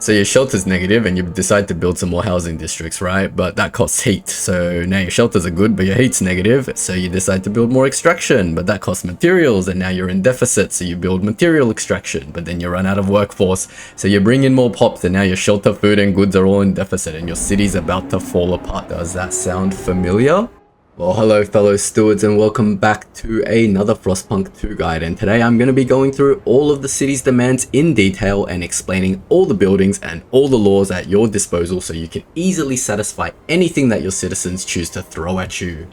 So your shelter's negative and you decide to build some more housing districts, right? But that costs heat. So now your shelters are good, but your heat's negative. So you decide to build more extraction, but that costs materials. And now you're in deficit. So you build material extraction, but then you run out of workforce. So you bring in more pops and now your shelter, food and goods are all in deficit and your city's about to fall apart. Does that sound familiar? Well, hello fellow stewards and welcome back to another Frostpunk 2 guide, and today I'm going to be going through all of the city's demands in detail and explaining all the buildings and all the laws at your disposal so you can easily satisfy anything that your citizens choose to throw at you.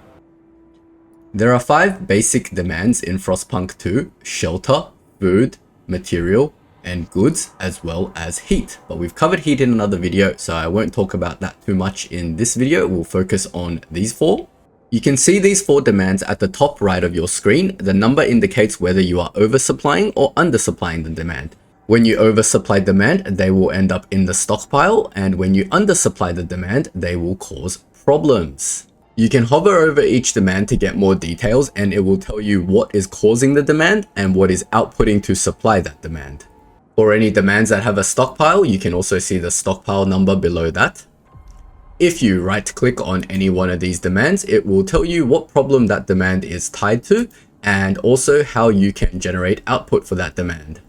There are 5 basic demands in Frostpunk 2: shelter, food, material, and goods, as well as heat. But we've covered heat in another video, so I won't talk about that too much in this video. We'll focus on these 4. You can see these 4 demands at the top right of your screen. The number indicates whether you are oversupplying or undersupplying the demand. When you oversupply demand, they will end up in the stockpile, and when you undersupply the demand, they will cause problems. You can hover over each demand to get more details, and it will tell you what is causing the demand and what is outputting to supply that demand. For any demands that have a stockpile, you can also see the stockpile number below that. If you right-click on any one of these demands, it will tell you what problem that demand is tied to and also how you can generate output for that demand.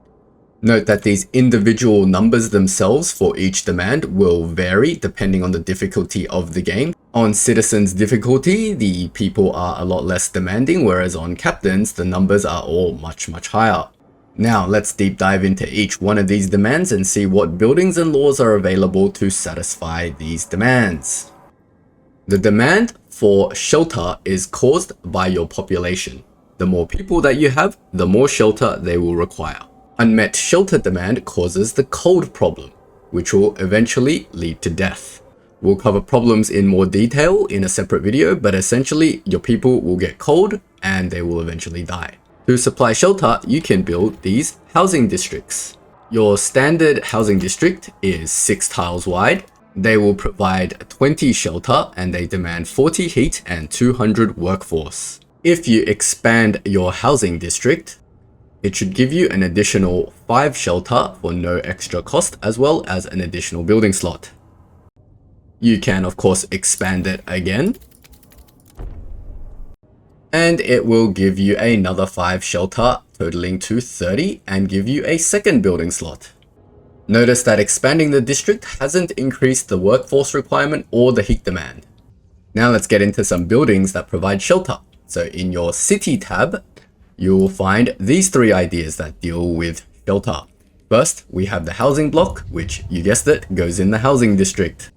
Note that these individual numbers themselves for each demand will vary depending on the difficulty of the game. On Citizens difficulty, the people are a lot less demanding, whereas on Captains, the numbers are all much higher. Now let's deep dive into each one of these demands and see what buildings and laws are available to satisfy these demands. The demand for shelter is caused by your population. The more people that you have, the more shelter they will require. Unmet shelter demand causes the cold problem, which will eventually lead to death. We'll cover problems in more detail in a separate video, but essentially your people will get cold and they will eventually die. To supply shelter, you can build these housing districts. Your standard housing district is 6 tiles wide. They will provide 20 shelter and they demand 40 heat and 200 workforce. If you expand your housing district, it should give you an additional 5 shelter for no extra cost, as well as an additional building slot. You can of course expand it again, and it will give you another 5 shelter, totaling to 30, and give you a second building slot. Notice that expanding the district hasn't increased the workforce requirement or the heat demand. Now let's get into some buildings that provide shelter. So in your city tab, you will find these 3 ideas that deal with shelter. First, we have the housing block, which, you guessed it, goes in the housing district.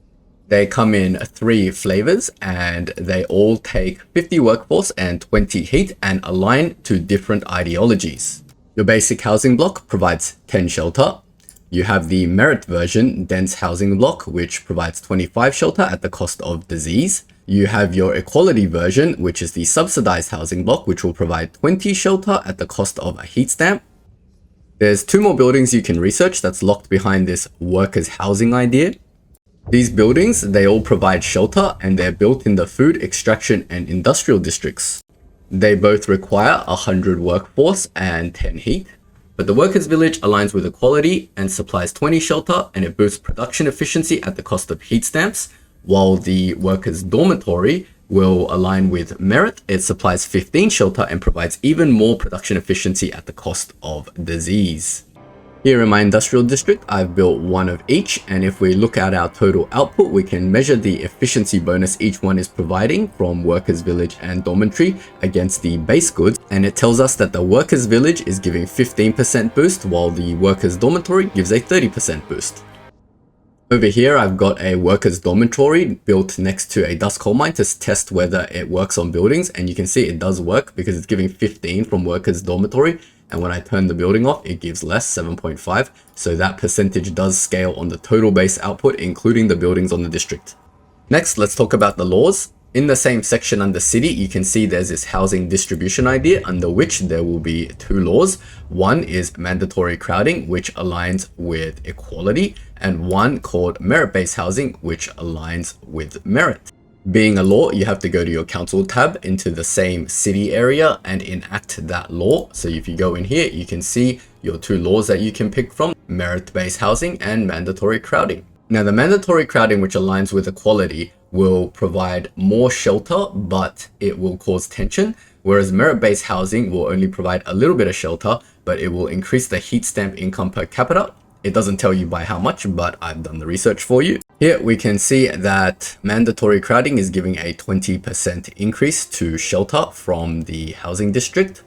They come in 3 flavors and they all take 50 workforce and 20 heat and align to different ideologies. Your basic housing block provides 10 shelter. You have the merit version dense housing block, which provides 25 shelter at the cost of disease. You have your equality version, which is the subsidized housing block, which will provide 20 shelter at the cost of a heat stamp. There's 2 more buildings you can research that's locked behind this workers housing idea. These buildings, they all provide shelter and they're built in the food, extraction and industrial districts. They both require 100 workforce and 10 heat, but the workers village aligns with equality and supplies 20 shelter and it boosts production efficiency at the cost of heat stamps, while the workers dormitory will align with merit. It supplies 15 shelter and provides even more production efficiency at the cost of disease. Here in my industrial district, I've built 1 of each, and if we look at our total output, we can measure the efficiency bonus each one is providing from workers village and dormitory against the base goods, and it tells us that the workers village is giving 15% boost while the workers dormitory gives a 30% boost. Over here, I've got a workers dormitory built next to a dust coal mine to test whether it works on buildings, and you can see it does work because it's giving 15 from workers dormitory. And when I turn the building off, it gives less, 7.5. So that percentage does scale on the total base output, including the buildings on the district. Next, let's talk about the laws. In the same section under city, you can see there's this housing distribution idea under which there will be 2 laws. One is mandatory crowding, which aligns with equality, and one called merit-based housing, which aligns with merit. Being a law, you have to go to your council tab into the same city area and enact that law. So if you go in here, you can see your 2 laws that you can pick from. merit-based housing, and mandatory crowding. Now, the mandatory crowding, which aligns with equality, will provide more shelter, but it will cause tension, whereas merit-based housing will only provide a little bit of shelter, but it will increase the heat stamp income per capita. It doesn't tell you by how much, but I've done the research for you. Here we can see that mandatory crowding is giving a 20% increase to shelter from the housing district.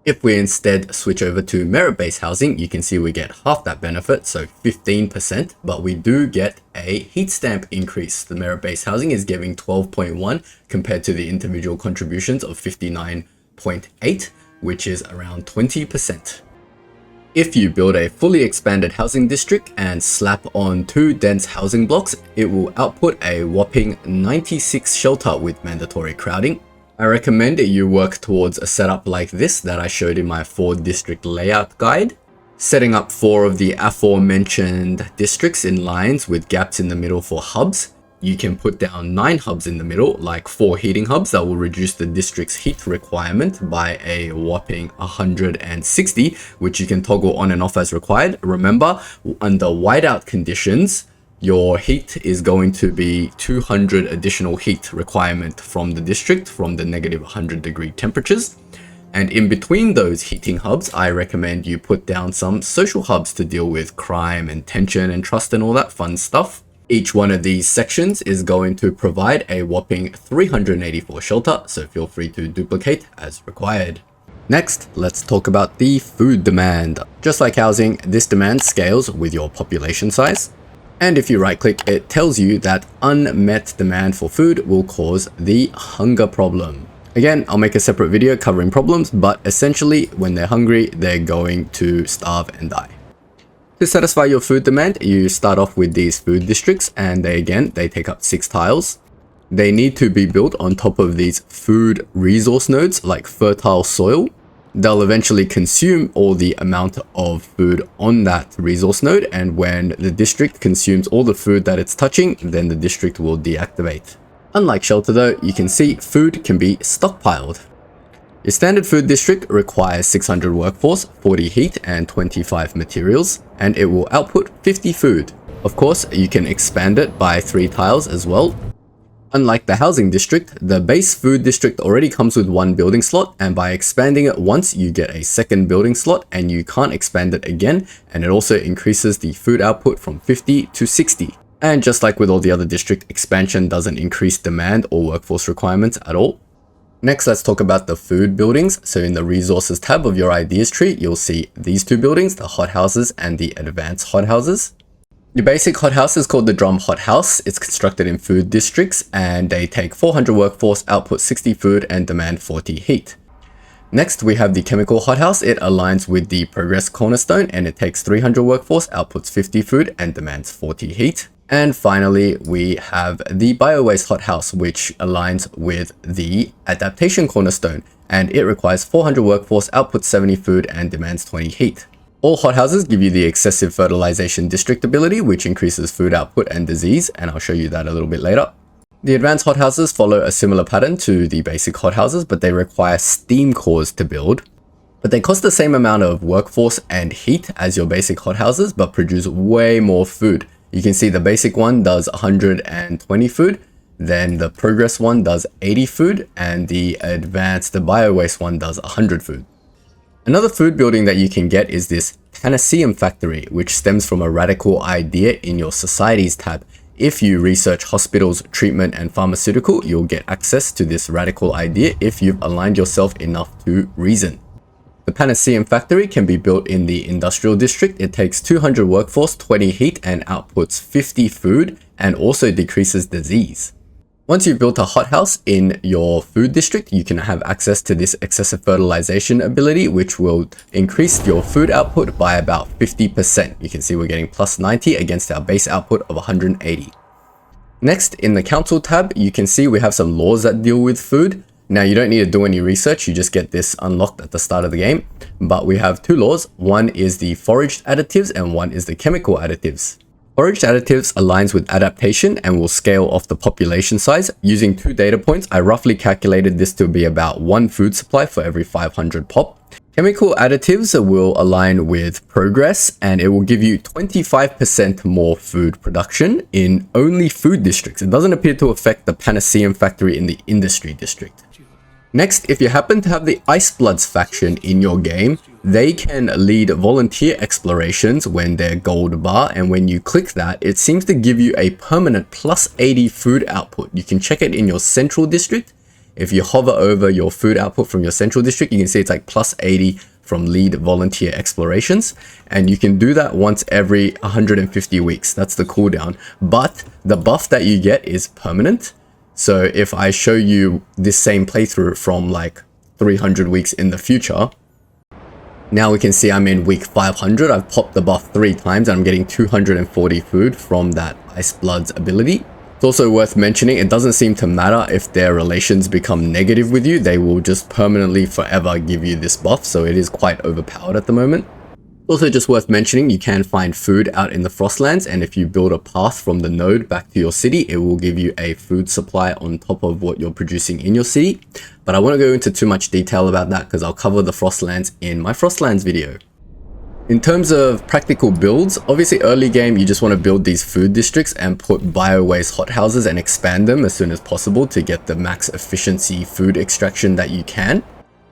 If we instead switch over to merit-based housing, you can see we get half that benefit, so 15%, but we do get a heat stamp increase. The merit-based housing is giving 12.1 compared to the individual contributions of 59.8, which is around 20%. If you build a fully expanded housing district and slap on 2 dense housing blocks, it will output a whopping 96 shelter with mandatory crowding. I recommend that you work towards a setup like this that I showed in my 4 district layout guide. Setting up 4 of the aforementioned districts in lines with gaps in the middle for hubs. You can put down 9 hubs in the middle, like 4 heating hubs that will reduce the district's heat requirement by a whopping 160, which you can toggle on and off as required. Remember, under whiteout conditions, your heat is going to be 200 additional heat requirement from the district from the negative 100-degree temperatures. And in between those heating hubs, I recommend you put down some social hubs to deal with crime and tension and trust and all that fun stuff. Each one of these sections is going to provide a whopping 384 shelter, so feel free to duplicate as required. Next, let's talk about the food demand. Just like housing, this demand scales with your population size. And if you right click, it tells you that unmet demand for food will cause the hunger problem. Again, I'll make a separate video covering problems, but essentially when they're hungry, they're going to starve and die. To satisfy your food demand, you start off with these food districts, and they take up 6 tiles. They need to be built on top of these food resource nodes like fertile soil. They'll eventually consume all the amount of food on that resource node, and when the district consumes all the food that it's touching, then the district will deactivate. Unlike shelter though, you can see food can be stockpiled. Your standard food district requires 600 workforce, 40 heat, and 25 materials, and it will output 50 food. Of course, you can expand it by 3 tiles as well. Unlike the housing district, the base food district already comes with 1 building slot, and by expanding it once, you get a second building slot, and you can't expand it again, and it also increases the food output from 50 to 60. And just like with all the other district, expansion doesn't increase demand or workforce requirements at all. Next, let's talk about the food buildings. So in the resources tab of your ideas tree, you'll see these 2 buildings, the hothouses and the advanced hothouses. Your basic hothouse is called the drum hothouse. It's constructed in food districts, and they take 400 workforce, output 60 food, and demand 40 heat. Next, we have the chemical hothouse. It aligns with the progress cornerstone, and it takes 300 workforce, outputs 50 food, and demands 40 heat. And finally, we have the bio-waste hothouse, which aligns with the adaptation cornerstone, and it requires 400 workforce, outputs 70 food, and demands 20 heat. All hothouses give you the excessive fertilization district ability, which increases food output and disease, and I'll show you that a little bit later. The advanced hothouses follow a similar pattern to the basic hothouses, but they require steam cores to build. But they cost the same amount of workforce and heat as your basic hothouses, but produce way more food. You can see the basic one does 120 food, then the progress one does 80 food, and the bio-waste one does 100 food. Another food building that you can get is this Panaceum Factory, which stems from a radical idea in your Societies tab. If you research hospitals, treatment, and pharmaceutical, you'll get access to this radical idea if you've aligned yourself enough to reason. The Panaceum Factory can be built in the industrial district. It takes 200 workforce, 20 heat, and outputs 50 food, and also decreases disease. Once you've built a hothouse in your food district, you can have access to this excessive fertilization ability, which will increase your food output by about 50%. You can see we're getting plus 90 against our base output of 180. Next, in the council tab, you can see we have some laws that deal with food. Now, you don't need to do any research, you just get this unlocked at the start of the game. But we have 2 laws. One is the foraged additives and one is the chemical additives. Foraged additives aligns with adaptation and will scale off the population size. Using 2 data points, I roughly calculated this to be about 1 food supply for every 500 pop. Chemical additives will align with progress, and it will give you 25% more food production in only food districts. It doesn't appear to affect the Panaceum factory in the industry district. Next, if you happen to have the Icebloods faction in your game, they can lead volunteer explorations when they're gold bar, and when you click that, it seems to give you a permanent plus 80 food output. You can check it in your central district. If you hover over your food output from your central district, you can see it's like plus 80 from lead volunteer explorations. And you can do that once every 150 weeks. That's the cooldown. But the buff that you get is permanent. So if I show you this same playthrough from like 300 weeks in the future, now we can see I'm in week 500. I've popped the buff 3 times and I'm getting 240 food from that Icebloods ability. It's also worth mentioning, it doesn't seem to matter if their relations become negative with you. They will just permanently forever give you this buff, so it is quite overpowered at the moment. Also just worth mentioning, you can find food out in the Frostlands, and if you build a path from the node back to your city, it will give you a food supply on top of what you're producing in your city. But I won't go into too much detail about that because I'll cover the Frostlands in my Frostlands video. In terms of practical builds, obviously early game you just want to build these food districts and put biowaste hothouses and expand them as soon as possible to get the max efficiency food extraction that you can.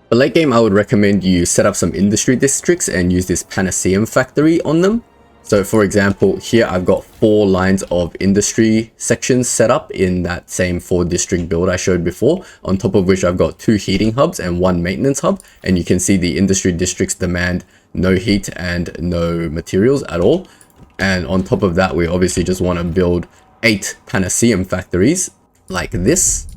But late game I would recommend you set up some industry districts and use this Panaceum factory on them. So for example, here I've got 4 lines of industry sections set up in that same 4 district build I showed before, on top of which I've got 2 heating hubs and 1 maintenance hub, and you can see the industry districts demand no heat and no materials at all. And on top of that, we obviously just want to build 8 Panaceum factories like this.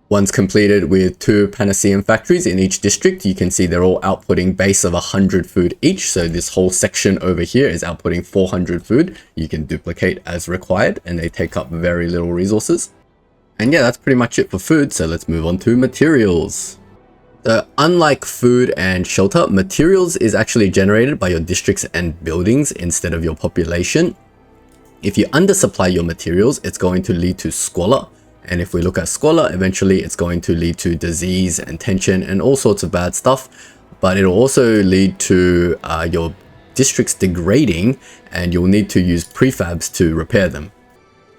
Once completed with 2 Panaceum factories in each district, you can see they're all outputting base of 100 food each. So this whole section over here is outputting 400 food. You can duplicate as required and they take up very little resources. And yeah, that's pretty much it for food. So let's move on to materials. So unlike food and shelter, materials is actually generated by your districts and buildings instead of your population. If you undersupply your materials, it's going to lead to squalor. And if we look at squalor, eventually it's going to lead to disease and tension and all sorts of bad stuff. But it'll also lead to your districts degrading, and you'll need to use prefabs to repair them.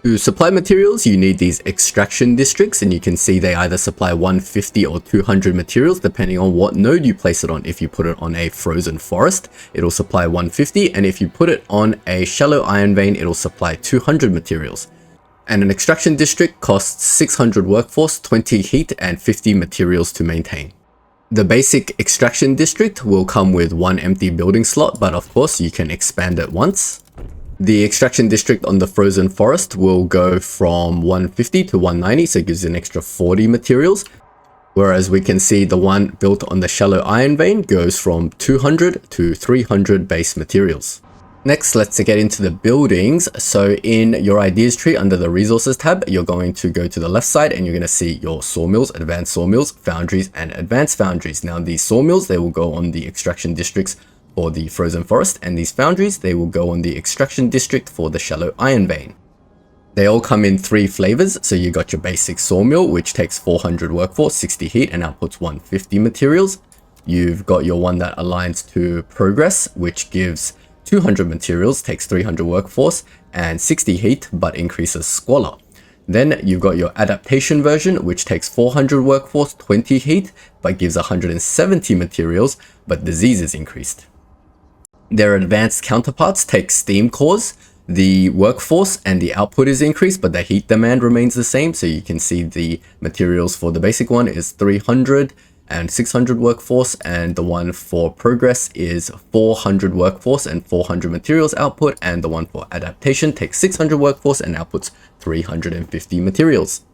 To supply materials, you need these extraction districts, and you can see they either supply 150 or 200 materials depending on what node you place it on. If you put it on a frozen forest, it'll supply 150, and if you put it on a shallow iron vein, it'll supply 200 materials. And an extraction district costs 600 workforce, 20 heat, and 50 materials to maintain. The basic extraction district will come with 1 empty building slot, but of course you can expand it once. The extraction district on the frozen forest will go from 150 to 190, so it gives an extra 40 materials. Whereas we can see the one built on the shallow iron vein goes from 200 to 300 base materials. Next, let's get into the buildings. So in your ideas tree under the resources tab, you're going to go to the left side and you're going to see your sawmills, advanced sawmills, foundries, and advanced foundries. Now these sawmills, they will go on the extraction districts for the frozen forest, and these foundries, they will go on the extraction district for the shallow iron vein. They all come in 3 flavors. So you got your basic sawmill, which takes 400 workforce, 60 heat, and outputs 150 materials. You've got your one that aligns to progress, which gives 200 materials, takes 300 workforce and 60 heat, but increases squalor. Then you've got your adaptation version, which takes 400 workforce, 20 heat, but gives 170 materials, but disease is increased. Their advanced counterparts take steam cores. The workforce and the output is increased, but the heat demand remains the same. So you can see the materials for the basic one is 300 and 600 workforce, and the one for progress is 400 workforce and 400 materials output, and the one for adaptation takes 600 workforce and outputs 350 materials.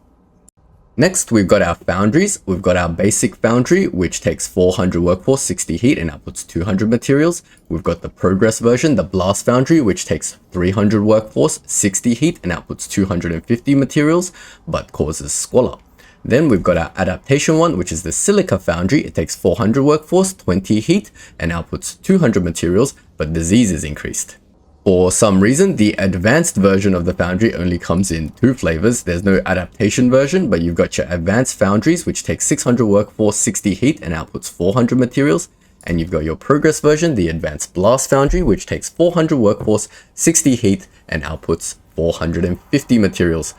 Next, we've got our foundries. We've got our basic foundry, which takes 400 workforce, 60 heat, and outputs 200 materials. We've got the progress version, the blast foundry, which takes 300 workforce, 60 heat, and outputs 250 materials, but causes squalor. Then we've got our adaptation one, which is the silica foundry. It takes 400 workforce, 20 heat, and outputs 200 materials, but disease is increased. For some reason, the advanced version of the foundry only comes in 2 flavors. There's no adaptation version, but you've got your advanced foundries, which takes 600 workforce, 60 heat, and outputs 400 materials. And you've got your progress version, the advanced blast foundry, which takes 400 workforce, 60 heat, and outputs 450 materials.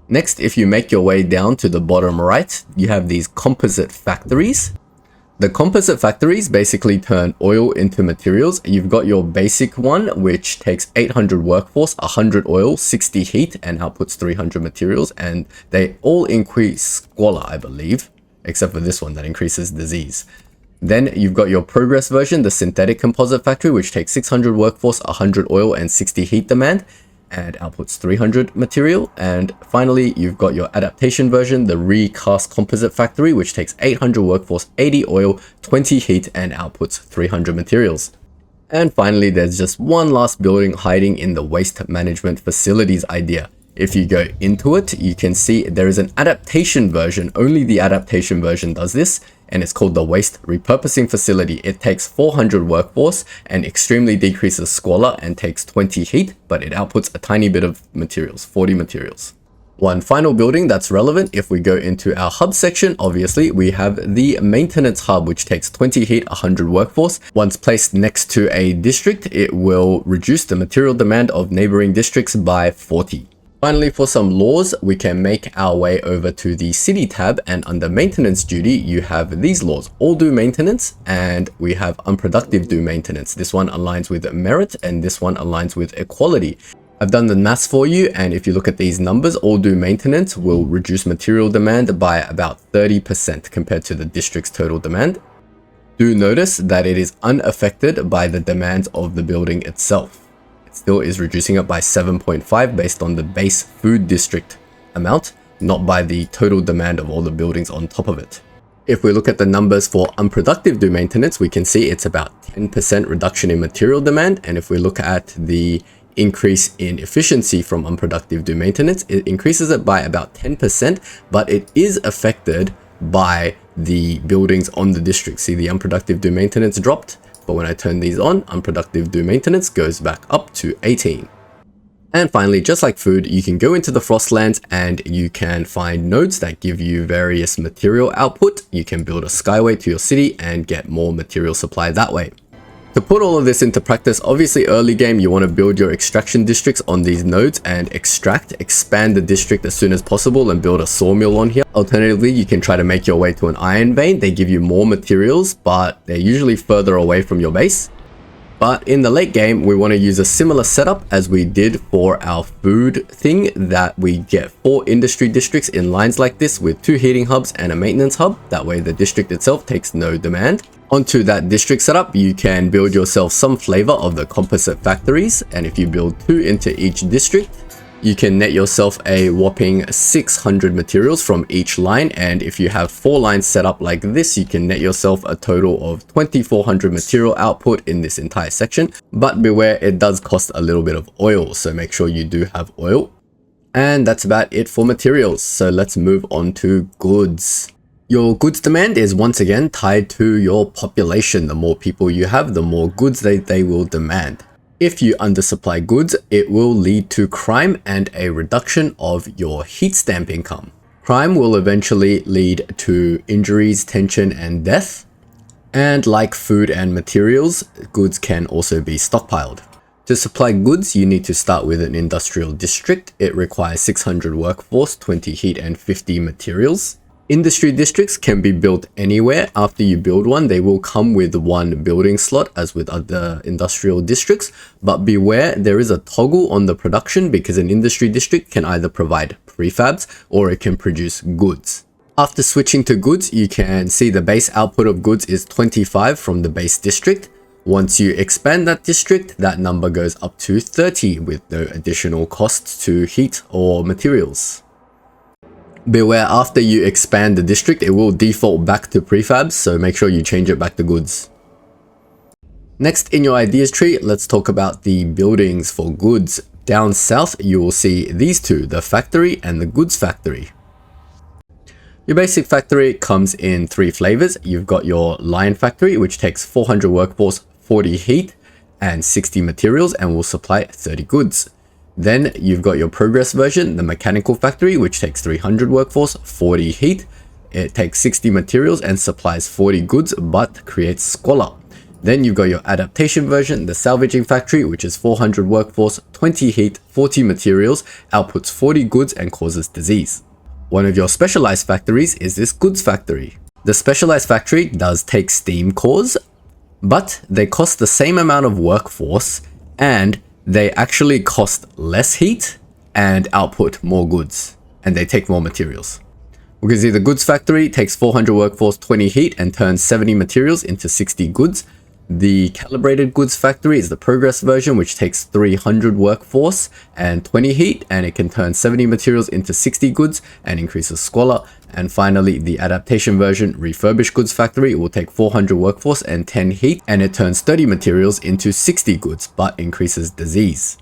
Next, if you make your way down to the bottom right, you have these composite factories. The composite factories basically turn oil into materials. You've got your basic one, which takes 800 workforce, 100 oil, 60 heat, and outputs 300 materials. And they all increase squalor, I believe, except for this one that increases disease. Then you've got your progress version, the synthetic composite factory, which takes 600 workforce, 100 oil, and 60 heat demand, and outputs 300 material. And finally, you've got your adaptation version, the recast composite factory, which takes 800 workforce, 80 oil, 20 heat, and outputs 300 materials. And finally, there's just one last building hiding in the waste management facilities idea. If you go into it, you can see there is an adaptation version. Only the adaptation version does this, and it's called the waste repurposing facility. It takes 400 workforce and extremely decreases squalor and takes 20 heat, but it outputs a tiny bit of materials, 40 materials. One final building that's relevant, if we go into our hub section, obviously we have the maintenance hub, which takes 20 heat, 100 workforce. Once placed next to a district, it will reduce the material demand of neighboring districts by 40. Finally, for some laws, we can make our way over to the city tab, and under maintenance duty, you have these laws: all do maintenance, and we have unproductive do maintenance. This one aligns with merit, and this one aligns with equality. I've done the maths for you, and if you look at these numbers, all do maintenance will reduce material demand by about 30% compared to the district's total demand. Do notice that it is unaffected by the demands of the building itself. Still is reducing it by 7.5 based on the base food district amount, not by the total demand of all the buildings on top of it. If we look at the numbers for unproductive do maintenance, we can see it's about 10% reduction in material demand. And if we look at the increase in efficiency from unproductive do maintenance, it increases it by about 10%, but it is affected by the buildings on the district. See, the unproductive do maintenance dropped, but when I turn these on, unproductive do maintenance goes back up to 18. And finally, just like food, you can go into the Frostlands and you can find nodes that give you various material output. You can build a skyway to your city and get more material supply that way. To put all of this into practice, obviously early game, you want to build your extraction districts on these nodes and expand the district as soon as possible and build a sawmill on here. Alternatively, you can try to make your way to an iron vein. They give you more materials, but they're usually further away from your base. But in the late game, we want to use a similar setup as we did for our food thing, that we get 4 industry districts in lines like this with 2 heating hubs and a maintenance hub. That way the district itself takes no demand. Onto that district setup, you can build yourself some flavor of the composite factories, and if you build 2 into each district, you can net yourself a whopping 600 materials from each line. And if you have 4 lines set up like this, you can net yourself a total of 2400 material output in this entire section. But beware, it does cost a little bit of oil, so make sure you do have oil. And that's about it for materials, so let's move on to goods. Your goods demand is once again tied to your population. The more people you have, the more goods they will demand. If you undersupply goods, it will lead to crime and a reduction of your heat stamp income. Crime will eventually lead to injuries, tension, and death. And like food and materials, goods can also be stockpiled. To supply goods, you need to start with an industrial district. It requires 600 workforce, 20 heat, and 50 materials. Industry districts can be built anywhere. After you build one, they will come with 1 building slot as with other industrial districts. But beware, there is a toggle on the production because an industry district can either provide prefabs or it can produce goods. After switching to goods, you can see the base output of goods is 25 from the base district. Once you expand that district, that number goes up to 30 with no additional costs to heat or materials. Beware, after you expand the district, it will default back to prefabs, so make sure you change it back to goods. Next in your ideas tree, let's talk about the buildings for goods. Down south, you will see these 2, the factory and the goods factory. Your basic factory comes in 3 flavors. You've got your line factory, which takes 400 workforce, 40 heat, and 60 materials and will supply 30 goods. Then you've got your progress version, the mechanical factory, which takes 300 workforce, 40 heat. It takes 60 materials and supplies 40 goods, but creates squalor. Then you've got your adaptation version, the salvaging factory, which is 400 workforce, 20 heat, 40 materials, outputs 40 goods and causes disease. One of your specialized factories is this goods factory. The specialized factory does take steam cores, but they cost the same amount of workforce and they actually cost less heat and output more goods, and they take more materials. We can see the goods factory takes 400 workforce, 20 heat, and turns 70 materials into 60 goods. The calibrated goods factory is the progress version, which takes 300 workforce and 20 heat, and it can turn 70 materials into 60 goods and increases squalor. And finally, the adaptation version, refurbished goods factory, will take 400 workforce and 10 heat, and it turns 30 materials into 60 goods, but increases disease.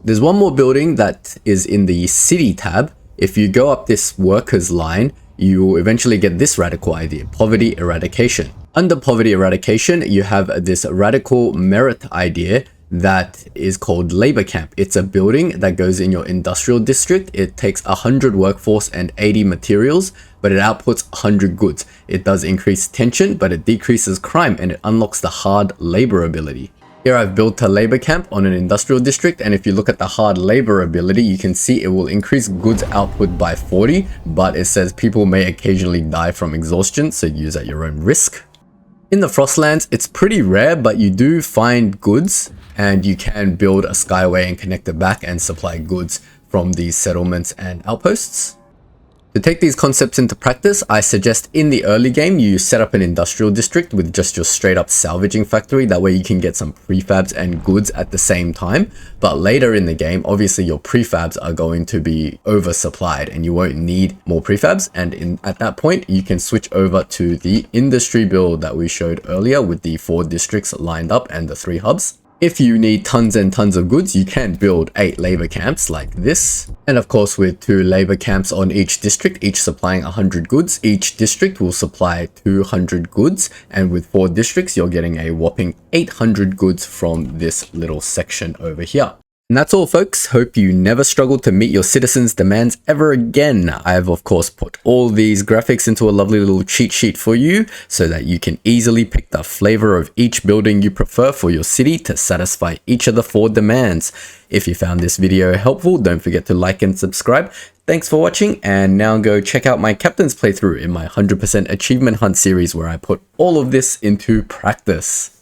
There's one more building that is in the city tab. If you go up this workers line, you will eventually get this radical idea, poverty eradication. Under poverty eradication, you have this radical merit idea that is called labor camp. It's a building that goes in your industrial district. It takes 100 workforce and 80 materials, but it outputs 100 goods. It does increase tension, but it decreases crime and it unlocks the hard labor ability. Here I've built a labor camp on an industrial district, and if you look at the hard labor ability, you can see it will increase goods output by 40, but it says people may occasionally die from exhaustion, so use at your own risk. In the Frostlands, it's pretty rare, but you do find goods, and you can build a skyway and connect it back and supply goods from these settlements and outposts. To take these concepts into practice, I suggest in the early game you set up an industrial district with just your straight up salvaging factory. That way you can get some prefabs and goods at the same time. But later in the game, obviously your prefabs are going to be oversupplied and you won't need more prefabs. And at that point, you can switch over to the industry build that we showed earlier with the 4 districts lined up and the 3 hubs. If you need tons and tons of goods, you can build 8 labor camps like this. And of course, with 2 labor camps on each district, each supplying 100 goods, each district will supply 200 goods. And with 4 districts, you're getting a whopping 800 goods from this little section over here. And that's all, folks. Hope you never struggle to meet your citizens' demands ever again. I've of course put all these graphics into a lovely little cheat sheet for you so that you can easily pick the flavor of each building you prefer for your city to satisfy each of the 4 demands. If you found this video helpful, don't forget to like and subscribe. Thanks for watching, and now go check out my captain's playthrough in my 100% achievement hunt series where I put all of this into practice.